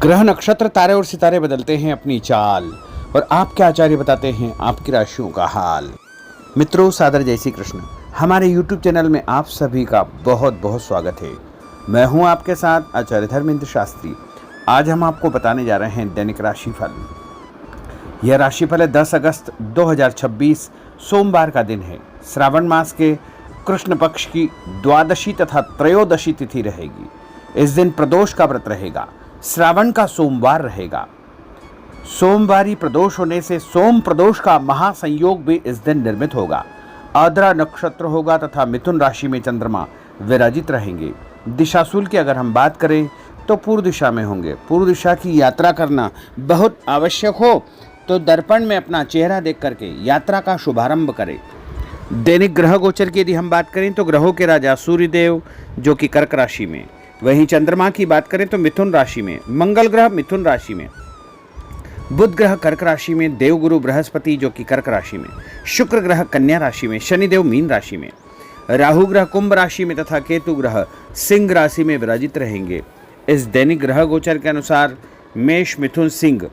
ग्रह नक्षत्र तारे और सितारे बदलते हैं अपनी चाल और आपके आचार्य बताते हैं आपकी राशियों का हाल। मित्रों, सादर जय श्री कृष्ण। हमारे YouTube चैनल में आप सभी का बहुत बहुत स्वागत है। मैं हूं आपके साथ आचार्य धर्मेंद्र शास्त्री। आज हम आपको बताने जा रहे हैं दैनिक राशिफल। यह राशिफल है 10 अगस्त 2026 सोमवार का दिन है। श्रावण मास के कृष्ण पक्ष की द्वादशी तथा त्रयोदशी तिथि रहेगी। इस दिन प्रदोष का व्रत रहेगा। श्रावण का सोमवार रहेगा। सोमवारी प्रदोष होने से सोम प्रदोष का महासंयोग भी इस दिन निर्मित होगा। आद्रा नक्षत्र होगा तथा मिथुन राशि में चंद्रमा विराजित रहेंगे। दिशाशूल की अगर हम बात करें तो पूर्व दिशा में होंगे। पूर्व दिशा की यात्रा करना बहुत आवश्यक हो तो दर्पण में अपना चेहरा देख करके यात्रा का शुभारंभ करें। दैनिक ग्रह गोचर की यदि हम बात करें तो ग्रहों के राजा सूर्यदेव जो कि कर्क राशि में, वहीं चंद्रमा की बात करें तो मिथुन राशि में, मंगल ग्रह मिथुन राशि में, बुध ग्रह कर्क राशि में, देवगुरु बृहस्पति जो कि कर्क राशि में, शुक्र ग्रह कन्या राशि में, शनिदेव मीन राशि में, राहु ग्रह कुंभ राशि में तथा केतु ग्रह सिंह राशि में विराजित रहेंगे। इस दैनिक ग्रह गोचर के अनुसार मेष, मिथुन, सिंह,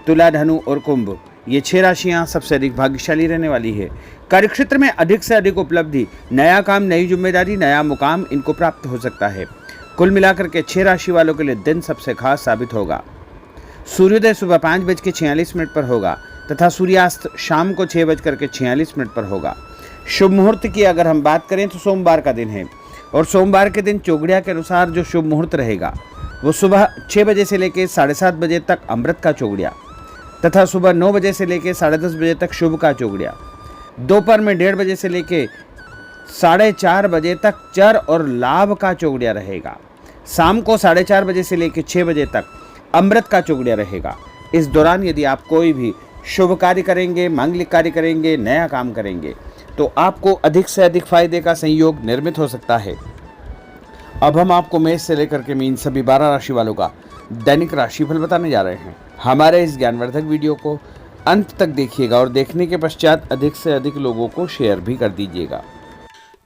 तुला, धनु और कुंभ ये 6 राशियां सबसे अधिक भाग्यशाली रहने वाली है। कार्यक्षेत्र में अधिक से अधिक उपलब्धि, नया काम, नई जिम्मेदारी, नया मुकाम इनको प्राप्त हो सकता है। कुल मिलाकर के 6 राशि वालों के लिए दिन सबसे खास साबित होगा। सूर्योदय सुबह 5:46 पर होगा तथा सूर्यास्त शाम को 6:46 पर होगा। शुभ मुहूर्त की अगर हम बात करें तो सोमवार का दिन है और सोमवार के दिन चौगड़िया के अनुसार जो शुभ मुहूर्त रहेगा वो सुबह 6 बजे से लेकर 7:30 बजे तक अमृत का चौगड़िया तथा सुबह 9 बजे से लेकर 10:30 बजे तक शुभ का चौगड़िया, दोपहर में 1:30 बजे से लेकर 4:30 बजे तक चर और लाभ का चौगड़िया रहेगा। शाम को 4:30 बजे से लेकर 6 बजे तक अमृत का चौगड़िया रहेगा। इस दौरान यदि आप कोई भी शुभ कार्य करेंगे, मांगलिक कार्य करेंगे, नया काम करेंगे तो आपको अधिक से अधिक फायदे का संयोग निर्मित हो सकता है। अब हम आपको मेष से लेकर के मीन सभी 12 राशि वालों का दैनिक राशिफल बताने जा रहे हैं। हमारे इस ज्ञानवर्धक वीडियो को अंत तक देखिएगा और देखने के पश्चात अधिक से अधिक लोगों को शेयर भी कर दीजिएगा।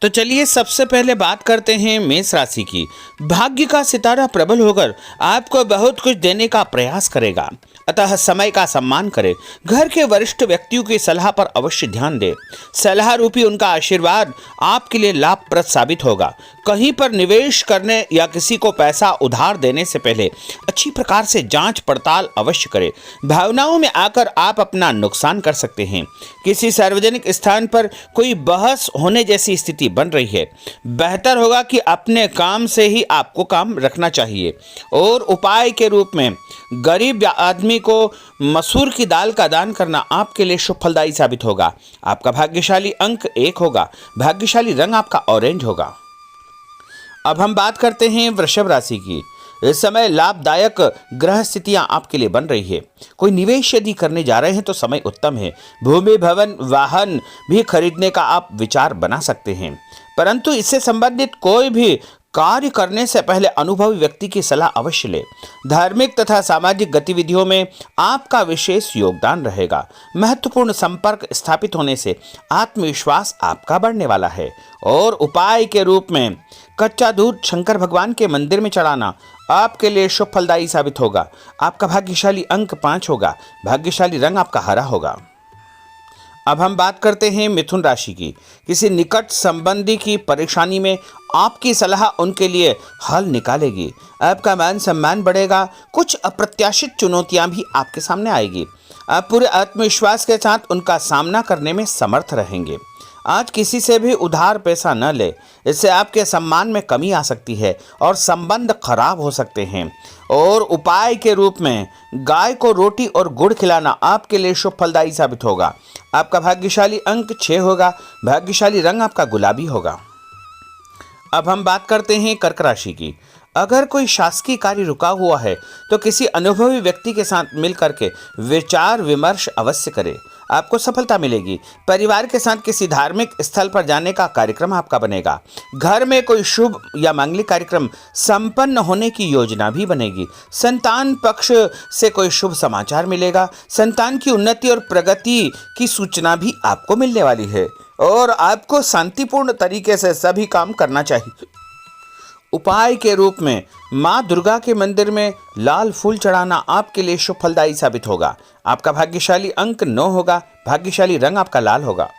तो चलिए सबसे पहले बात करते हैं मेष राशि की। भाग्य का सितारा प्रबल होकर आपको बहुत कुछ देने का प्रयास करेगा, अतः समय का सम्मान करें। घर के वरिष्ठ व्यक्तियों की सलाह पर अवश्य ध्यान दें। सलाह रूपी उनका आशीर्वाद आपके लिए लाभप्रद साबित होगा। कहीं पर निवेश करने या किसी को पैसा उधार देने से पहले अच्छी प्रकार से जांच पड़ताल अवश्य करें। भावनाओं में आकर आप अपना नुकसान कर सकते हैं। किसी सार्वजनिक स्थान पर कोई बहस होने जैसी स्थिति बन रही है। बेहतर होगा कि अपने काम से ही आपको काम रखना चाहिए। और उपाय के रूप में गरीब आदमी को मसूर की दाल का दान करना आपके लिए शुभ फलदायी साबित होगा। आपका भाग्यशाली अंक 1 होगा। भाग्यशाली रंग आपका ऑरेंज होगा। अब हम बात करते हैं वृषभ राशि की। इस समय लाभदायक ग्रह स्थितियां आपके लिए बन रही है। कोई निवेश यदि करने जा रहे हैं तो समय उत्तम है। भूमि, भवन, वाहन भी खरीदने का आप विचार बना सकते हैं, परंतु इससे संबंधित कोई भी कार्य करने से पहले अनुभवी व्यक्ति की सलाह अवश्य लें। धार्मिक तथा सामाजिक गतिविधियों में आपका विशेष योगदान रहेगा। महत्वपूर्ण संपर्क स्थापित होने से आत्मविश्वास आपका बढ़ने वाला है। और उपाय के रूप में कच्चा दूध शंकर भगवान के मंदिर में चढ़ाना आपके लिए शुभ फलदायी साबित होगा। आपका भाग्यशाली अंक 5 होगा। भाग्यशाली रंग आपका हरा होगा। अब हम बात करते हैं मिथुन राशि की। किसी निकट संबंधी की परेशानी में आपकी सलाह उनके लिए हल निकालेगी। आपका मान सम्मान बढ़ेगा। कुछ अप्रत्याशित चुनौतियां भी आपके सामने आएगी। आप पूरे आत्मविश्वास के साथ उनका सामना करने में समर्थ रहेंगे। आज किसी से भी उधार पैसा न ले, इससे आपके सम्मान में कमी आ सकती है और संबंध खराब हो सकते हैं। और उपाय के रूप में गाय को रोटी और गुड़ खिलाना आपके लिए शुभ फलदायी साबित होगा। आपका भाग्यशाली अंक 6 होगा। भाग्यशाली रंग आपका गुलाबी होगा। अब हम बात करते हैं कर्क राशि की। अगर कोई शासकीय कार्य रुका हुआ है तो किसी अनुभवी व्यक्ति के साथ मिलकर के विचार विमर्श अवश्य करें। आपको सफलता मिलेगी। परिवार के साथ किसी धार्मिक स्थल पर जाने का कार्यक्रम आपका बनेगा। घर में कोई शुभ या मांगलिक कार्यक्रम संपन्न होने की योजना भी बनेगी। संतान पक्ष से कोई शुभ समाचार मिलेगा। संतान की उन्नति और प्रगति की सूचना भी आपको मिलने वाली है और आपको शांतिपूर्ण तरीके से सभी काम करना चाहिए। उपाय के रूप में माँ दुर्गा के मंदिर में लाल फूल चढ़ाना आपके लिए शुभ फलदायी साबित होगा। आपका भाग्यशाली अंक 9 होगा। भाग्यशाली रंग आपका लाल होगा।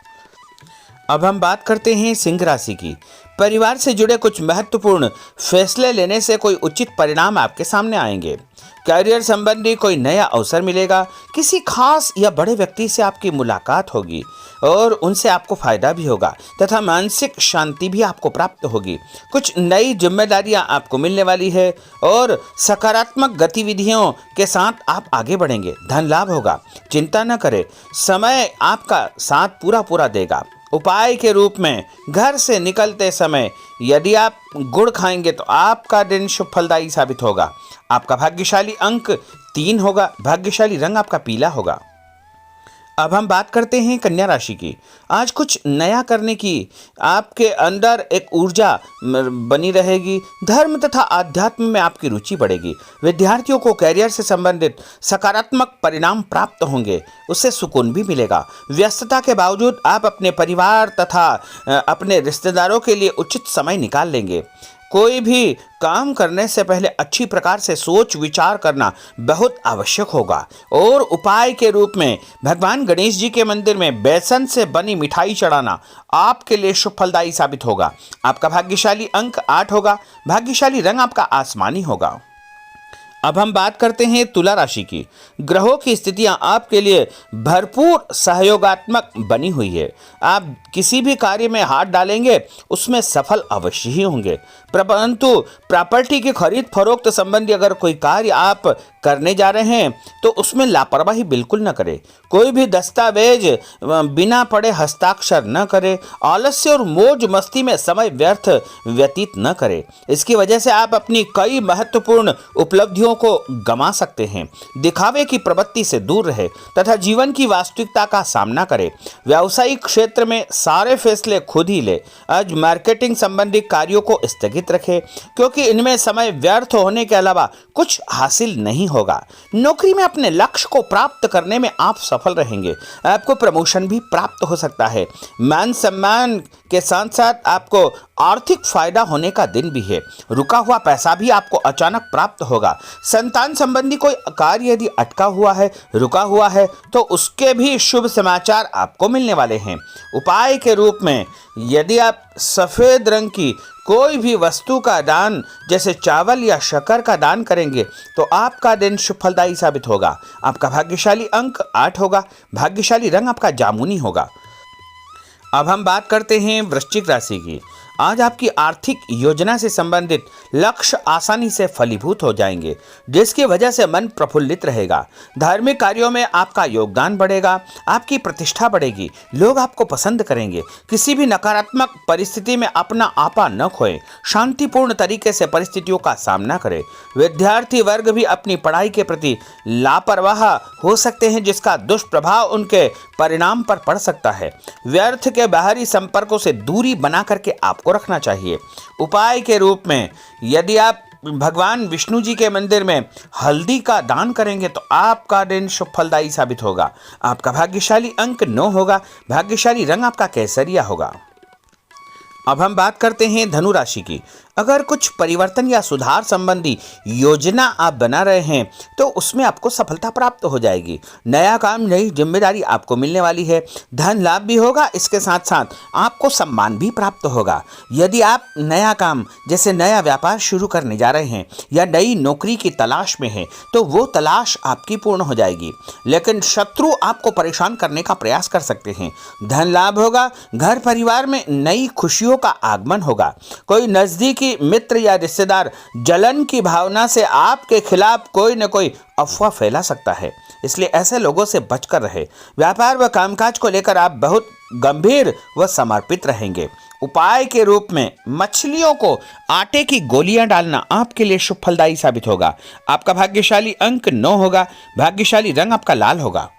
अब हम बात करते हैं सिंह राशि की। परिवार से जुड़े कुछ महत्वपूर्ण फैसले लेने से कोई उचित परिणाम आपके सामने आएंगे। करियर संबंधी कोई नया अवसर मिलेगा। किसी खास या बड़े व्यक्ति से आपकी मुलाकात होगी और उनसे आपको फायदा भी होगा तथा मानसिक शांति भी आपको प्राप्त होगी। कुछ नई जिम्मेदारियां आपको मिलने वाली है और सकारात्मक गतिविधियों के साथ आप आगे बढ़ेंगे। धन लाभ होगा। चिंता न करें, समय आपका साथ पूरा देगा। उपाय के रूप में घर से निकलते समय यदि आप गुड़ खाएंगे तो आपका दिन शुभ फलदायी साबित होगा। आपका भाग्यशाली अंक 3 होगा। भाग्यशाली रंग आपका पीला होगा। अब हम बात करते हैं कन्या राशि की। आज कुछ नया करने की आपके अंदर एक ऊर्जा बनी रहेगी। धर्म तथा आध्यात्म में आपकी रुचि बढ़ेगी। विद्यार्थियों को कैरियर से संबंधित सकारात्मक परिणाम प्राप्त होंगे, उससे सुकून भी मिलेगा। व्यस्तता के बावजूद आप अपने परिवार तथा अपने रिश्तेदारों के लिए उचित समय निकाल लेंगे। कोई भी काम करने से पहले अच्छी प्रकार से सोच विचार करना बहुत आवश्यक होगा। और उपाय के रूप में भगवान गणेश जी के मंदिर में बेसन से बनी मिठाई चढ़ाना आपके लिए शुभ फलदायी साबित होगा। आपका भाग्यशाली अंक 8 होगा। भाग्यशाली रंग आपका आसमानी होगा। अब हम बात करते हैं तुला राशि की। ग्रहों की स्थितियां आपके लिए भरपूर सहयोगात्मक बनी हुई है। आप किसी भी कार्य में हाथ डालेंगे उसमें सफल अवश्य ही होंगे। परंतु प्रॉपर्टी की खरीद फरोख्त संबंधी अगर कोई कार्य आप करने जा रहे हैं तो उसमें लापरवाही बिल्कुल न करें। कोई भी दस्तावेज बिना पढ़े हस्ताक्षर न करें। आलस्य और मौज मस्ती में समय व्यर्थ व्यतीत न करें। इसकी वजह से आप अपनी कई महत्वपूर्ण उपलब्धियों को गंवा सकते हैं। दिखावे की प्रवृत्ति से दूर रहे तथा जीवन की वास्तविकता का सामना करें। व्यावसायिक क्षेत्र में सारे फैसले खुद ही ले। आज मार्केटिंग संबंधी कार्यों को स्थगित रखें क्योंकि इनमें समय व्यर्थ होने के अलावा कुछ हासिल नहीं होगा। नौकरी में अपने लक्ष्य को प्राप्त करने में आप सफल रहेंगे। आपको प्रमोशन भी प्राप्त हो सकता है। मान सम्मान के साथ साथ आपको आर्थिक फायदा होने का दिन भी है। रुका हुआ पैसा भी आपको अचानक प्राप्त होगा। संतान संबंधी कोई कार्य यदि अटका हुआ है, रुका हुआ है तो उसके भी शुभ समाचार आपको मिलने वाले हैं। उपाय के रूप में यदि आप सफेद रंग की कोई भी वस्तु का दान जैसे चावल या शक्कर का दान करेंगे तो आपका दिन शुभ फलदायी साबित होगा। आपका भाग्यशाली अंक 8 होगा। भाग्यशाली रंग आपका जामुनी होगा। अब हम बात करते हैं वृश्चिक राशि की। आज आपकी आर्थिक योजना से संबंधित लक्ष्य आसानी से फलीभूत हो जाएंगे, जिसकी वजह से मन प्रफुल्लित रहेगा। धार्मिक कार्यों में आपका योगदान बढ़ेगा। आपकी प्रतिष्ठा बढ़ेगी। लोग आपको पसंद करेंगे। किसी भी नकारात्मक परिस्थिति में अपना आपा न खोएं। शांतिपूर्ण तरीके से परिस्थितियों का सामना करें। विद्यार्थी वर्ग भी अपनी पढ़ाई के प्रति लापरवाह हो सकते हैं, जिसका दुष्प्रभाव उनके परिणाम पर पड़ सकता है। व्यर्थ के बाहरी संपर्कों से दूरी बना करके आपको रखना चाहिए। उपाय के रूप में यदि आप भगवान विष्णु जी के मंदिर में हल्दी का दान करेंगे तो आपका दिन शुभ फलदायी साबित होगा। आपका भाग्यशाली अंक 9 होगा। भाग्यशाली रंग आपका केसरिया होगा। अब हम बात करते हैं धनु राशि की। अगर कुछ परिवर्तन या सुधार संबंधी योजना आप बना रहे हैं तो उसमें आपको सफलता प्राप्त हो जाएगी। नया काम, नई जिम्मेदारी आपको मिलने वाली है। धन लाभ भी होगा। इसके साथ साथ आपको सम्मान भी प्राप्त होगा। यदि आप नया काम जैसे नया व्यापार शुरू करने जा रहे हैं या नई नौकरी की तलाश में हैं तो वो तलाश आपकी पूर्ण हो जाएगी। लेकिन शत्रु आपको परेशान करने का प्रयास कर सकते हैं। धन लाभ होगा। घर परिवार में नई खुशियों का आगमन होगा। कोई नजदीकी मित्र या रिश्तेदार जलन की भावना से आपके खिलाफ कोई न कोई अफवाह फैला सकता है, इसलिए ऐसे लोगों से बचकर रहे। व्यापार व कामकाज को लेकर आप बहुत गंभीर व समर्पित रहेंगे। उपाय के रूप में मछलियों को आटे की गोलियां डालना आपके लिए शुभ फलदायी साबित होगा। आपका भाग्यशाली अंक 9 होगा। भाग्यशाली रंग आपका लाल होगा।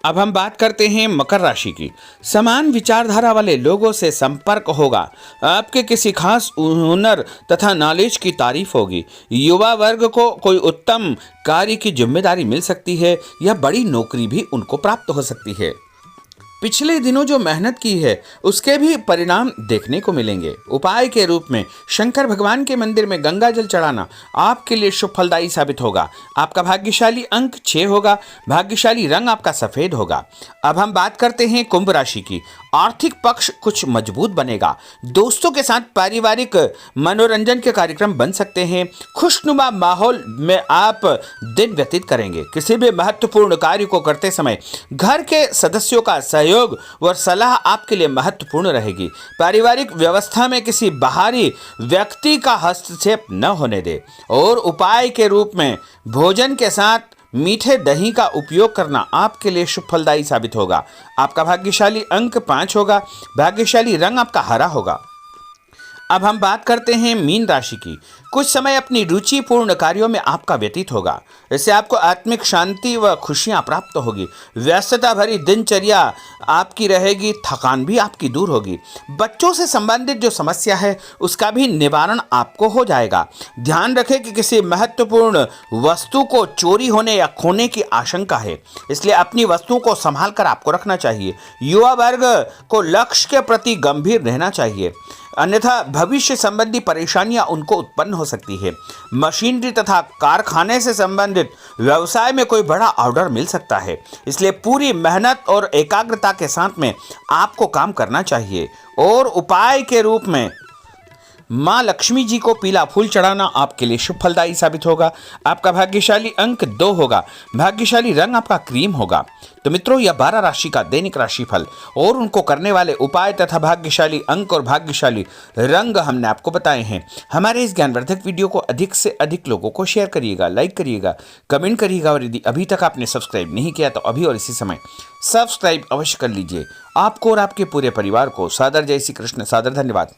अब हम बात करते हैं मकर राशि की। समान विचारधारा वाले लोगों से संपर्क होगा। आपके किसी खास हुनर तथा नॉलेज की तारीफ होगी। युवा वर्ग को कोई उत्तम कार्य की जिम्मेदारी मिल सकती है या बड़ी नौकरी भी उनको प्राप्त हो सकती है। पिछले दिनों जो मेहनत की है उसके भी परिणाम देखने को मिलेंगे। उपाय के रूप में शंकर भगवान के मंदिर में गंगा जल चढ़ाना आपके लिए शुभ फलदायी साबित होगा। आपका भाग्यशाली अंक 6 होगा। भाग्यशाली रंग आपका सफेद होगा। अब हम बात करते हैं कुंभ राशि की। आर्थिक पक्ष कुछ मजबूत बनेगा। दोस्तों के साथ पारिवारिक मनोरंजन के कार्यक्रम बन सकते हैं। खुशनुमा माहौल में आप दिन व्यतीत करेंगे। किसी भी महत्वपूर्ण कार्य को करते समय घर के सदस्यों का सहयोग व सलाह आपके लिए महत्वपूर्ण रहेगी। पारिवारिक व्यवस्था में किसी बाहरी व्यक्ति का हस्तक्षेप न होने दे। और उपाय के रूप में भोजन के साथ मीठे दही का उपयोग करना आपके लिए शुभ फलदायी साबित होगा। आपका भाग्यशाली अंक 5 होगा। भाग्यशाली रंग आपका हरा होगा। अब हम बात करते हैं मीन राशि की। कुछ समय अपनी रुचिपूर्ण कार्यों में आपका व्यतीत होगा। इससे आपको आत्मिक शांति व खुशियां प्राप्त होगी। व्यस्तता भरी दिनचर्या आपकी रहेगी। थकान भी आपकी दूर होगी। बच्चों से संबंधित जो समस्या है उसका भी निवारण आपको हो जाएगा। ध्यान रखें कि किसी महत्वपूर्ण वस्तु को चोरी होने या खोने की आशंका है, इसलिए अपनी वस्तुओं को संभाल कर आपको रखना चाहिए। युवा वर्ग को लक्ष्य के प्रति गंभीर रहना चाहिए, अन्यथा भविष्य संबंधी परेशानियां उनको उत्पन्न हो सकती है। मशीनरी तथा कारखाने से संबंधित व्यवसाय में कोई बड़ा ऑर्डर मिल सकता है, इसलिए पूरी मेहनत और एकाग्रता के साथ में आपको काम करना चाहिए। और उपाय के रूप में माँ लक्ष्मी जी को पीला फूल चढ़ाना आपके लिए शुभ फलदायी साबित होगा। आपका भाग्यशाली अंक 2 होगा। भाग्यशाली रंग आपका क्रीम होगा। तो मित्रों, यह 12 राशि का दैनिक राशिफल और उनको करने वाले उपाय तथा भाग्यशाली अंक और भाग्यशाली रंग हमने आपको बताए हैं। हमारे इस ज्ञानवर्धक वीडियो को अधिक से अधिक लोगों को शेयर करिएगा, लाइक करिएगा, कमेंट करिएगा। और यदि अभी तक आपने सब्सक्राइब नहीं किया तो अभी और इसी समय सब्सक्राइब अवश्य कर लीजिए। आपको और आपके पूरे परिवार को सादर जय श्री कृष्ण, सादर धन्यवाद।